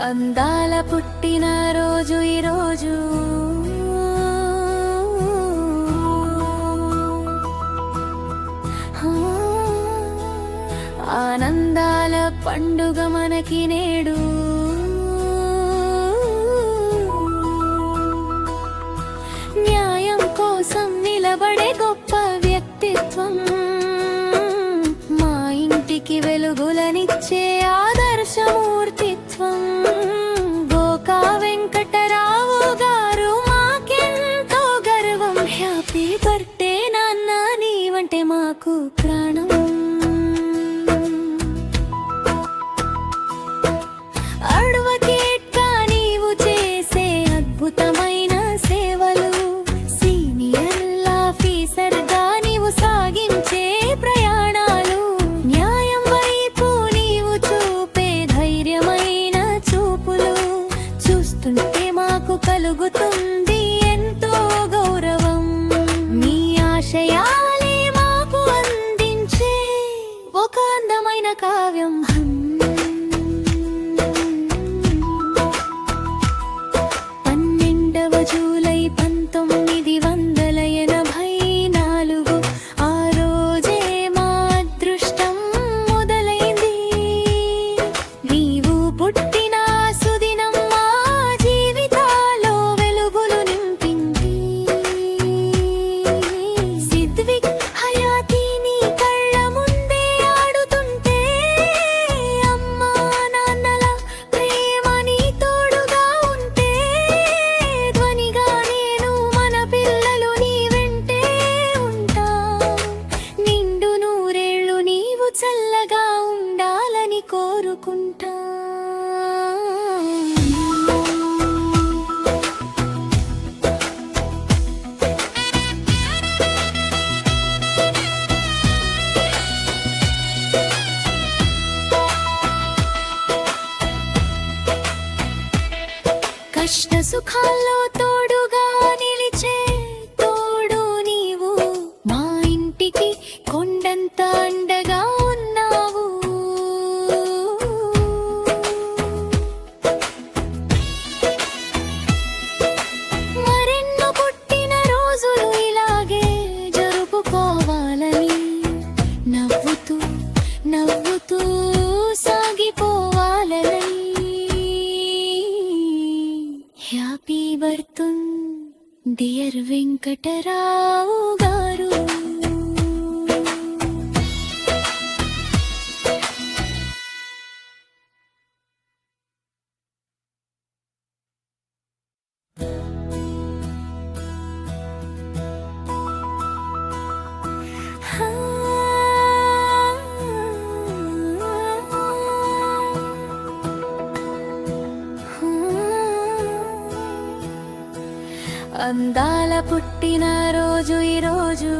అందాల పుట్టిన రోజు ఈరోజు, ఆనందాల పండుగ మనకి నేడు. న్యాయం కోసం నిలబడే గొప్ప వ్యక్తిత్వం, మా ఇంటికి వెలుగులనిచ్చే ఆదర్శమూర్తిత్వం. గోకా వెంకటరావు గారు మాకెంతో గర్వం. హ్యాపీ బర్త్డే నాన్న, నీవంటే మాకు ప్రాణం. అడ్వకేట్ గా నీవు చేసే అద్భుతమైన సేవలు, సీనియర్ ఆఫీసర్ గా నీవు సాగించే ప్రయాణాలు, న్యాయం వైపు నీవు చూపే ధైర్యమైన చూపులు చూస్తుంటే మాకు కలుగుతుంది ఎంతో గౌరవం. మీ ఆశయాలే మాకు అందించే ఒక అందమైన కావ్యం. 12వ జూలై 1984, ఆ రోజే మా అదృష్టం మొదలైంది. నీవు పుట్టిన సుదినం మా జీవితాల్లో వెలుగులు నింపింది. సిద్విక్ హయాతి నీ కళ్ళ ముందే ఆడుతుంటే, అమ్మా నాన్నల ప్రేమ నీ తోడుగా ఉంటే, ధ్వనిగా నేను మన పిల్లలు నీ వెంటే ఉంటా. నిండు నూరేళ్ళు నీవు చల్లగా ఉండాలని కోరుకుంటా. కష్ట సుఖాల్లో తోడుగా నిలిచే తోడు నీవు, మా ఇంటికి కొండంత అండగా ఉన్నావు. మరెన్నో పుట్టిన రోజులు ఇలాగే జరుపుకోవాలని, నవ్వుతూ నవ్వుతూ సాగిపోవాలని. హ్యాపీ బర్త్డే డియర్ వెంకటరావు గారు. అందాల పుట్టిన రోజు ఈరోజు.